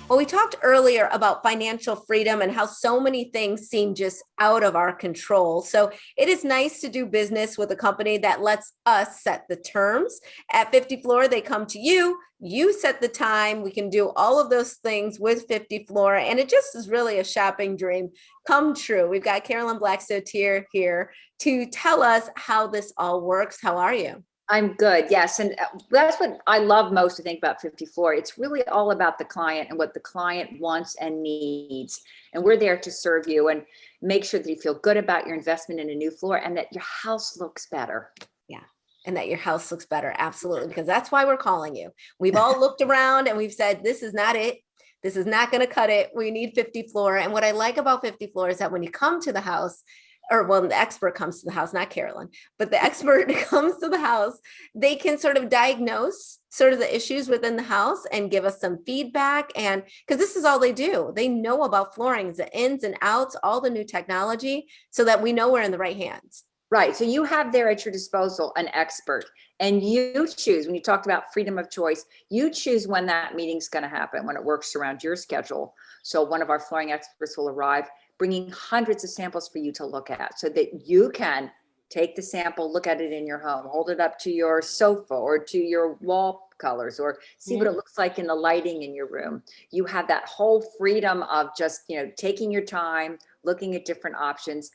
Well, we talked earlier about financial freedom and how so many things seem just out of our control. So it is nice to do business with a company that lets us set the terms. At 50 Floor, they come to you, you set the time. We can do all of those things with 50 Floor, and it just is really a shopping dream come true. We've got Carolyn Blackstotier here to tell us how this all works. How are you? I'm good. Yes. And that's what I love most to think about 50 Floor. It's really all about the client and what the client wants and needs. And we're there to serve you and make sure that you feel good about your investment in a new floor and that your house looks better. Yeah. And that your house looks better. Absolutely. Because that's why we're calling you. We've all looked around and we've said, this is not it. This is not going to cut it. We need 50 Floor. And what I like about 50 Floor is that when you come to the house, or well, the expert comes to the house, not Carolyn, but the expert comes to the house, they can sort of diagnose sort of the issues within the house and give us some feedback. And because this is all they do, they know about flooring, the ins and outs, all the new technology, so that we know we're in the right hands. Right. So you have there at your disposal an expert, and you choose. When you talked about freedom of choice, you choose when that meeting's going to happen, when it works around your schedule. So one of our flooring experts will arrive bringing hundreds of samples for you to look at so that you can take the sample, look at it in your home, hold it up to your sofa or to your wall colors, or see what it looks like in the lighting in your room. You have that whole freedom of just, taking your time, looking at different options,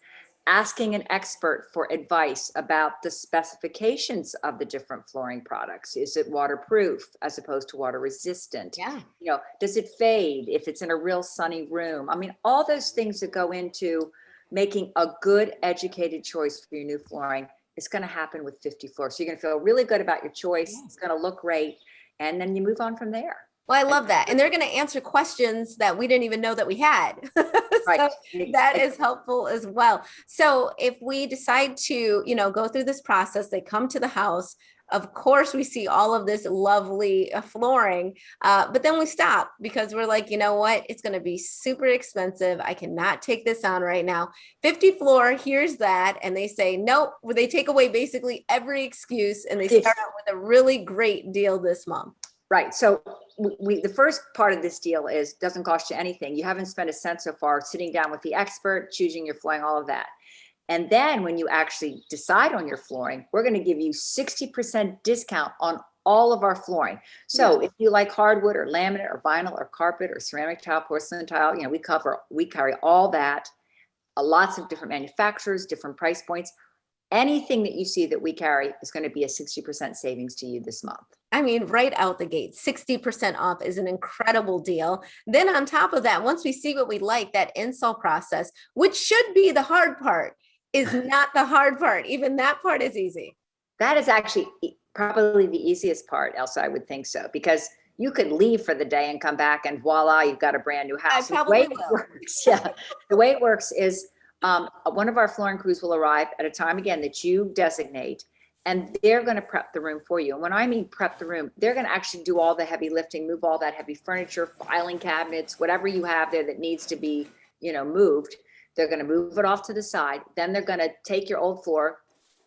asking an expert for advice about the specifications of the different flooring products. Is it waterproof as opposed to water resistant? Yeah. Does it fade if it's in a real sunny room? I mean, all those things that go into making a good educated choice for your new flooring is going to happen with 50 Floor. So you're going to feel really good about your choice. It's going to look great. And then you move on from there. Well, I love that. And they're going to answer questions that we didn't even know that we had. Right. So that is helpful as well. So if we decide to, go through this process, they come to the house. Of course, we see all of this lovely flooring, but then we stop because we're like, you know what? It's going to be super expensive. I cannot take this on right now. 50 Floor hears that and they say, nope. They take away basically every excuse and they start out with a really great deal this month. Right. So the first part of this deal is doesn't cost you anything. You haven't spent a cent so far sitting down with the expert, choosing your flooring, all of that. And then when you actually decide on your flooring, we're going to give you 60% discount on all of our flooring. So if you like hardwood or laminate or vinyl or carpet or ceramic tile, porcelain tile, we carry all that. Lots of different manufacturers, different price points. Anything that you see that we carry is going to be a 60% savings to you this month. I mean, right out the gate, 60% off is an incredible deal. Then on top of that, once we see what we like, that install process, which should be the hard part, is not the hard part. Even that part is easy. That is actually probably the easiest part, Elsa, I would think so, because you could leave for the day and come back and voila, you've got a brand new house. I probably will. The way it works is one of our flooring crews will arrive at a time, again, that you designate, and they're going to prep the room for you. And when I mean prep the room, they're going to actually do all the heavy lifting, move all that heavy furniture, filing cabinets, whatever you have there that needs to be, moved. They're going to move it off to the side. Then they're going to take your old floor,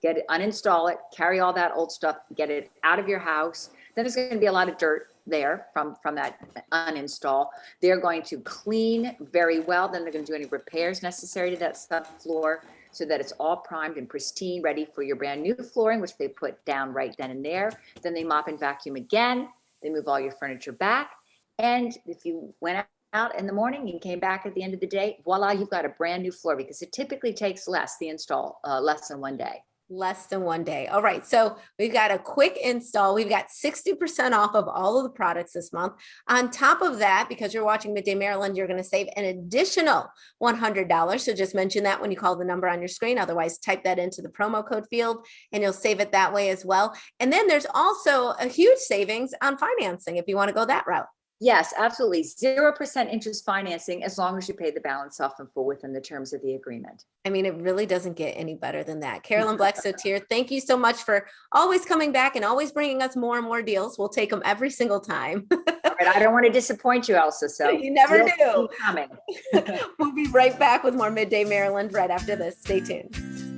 get it, uninstall it, carry all that old stuff, get it out of your house. Then there's going to be a lot of dirt there from that uninstall. They're going to clean very well. Then they're going to do any repairs necessary to that subfloor so that it's all primed and pristine, ready for your brand new flooring, which they put down right then and there. Then they mop and vacuum again. They move all your furniture back. And if you went out in the morning and came back at the end of the day, voila, you've got a brand new floor, because it typically takes less than 1 day. Less than 1 day. All right. So we've got a quick install. We've got 60% off of all of the products this month. On top of that, because you're watching Midday Maryland, you're going to save an additional $100. So just mention that when you call the number on your screen. Otherwise, type that into the promo code field and you'll save it that way as well. And then there's also a huge savings on financing if you want to go that route. Yes, absolutely. 0% interest financing as long as you pay the balance off in full within the terms of the agreement. I mean, it really doesn't get any better than that. Carolyn Blackstotier, thank you so much for always coming back and always bringing us more and more deals. We'll take them every single time. All right, I don't want to disappoint you, Elsa. So you never do. Coming. We'll be right back with more Midday Maryland right after this. Stay tuned.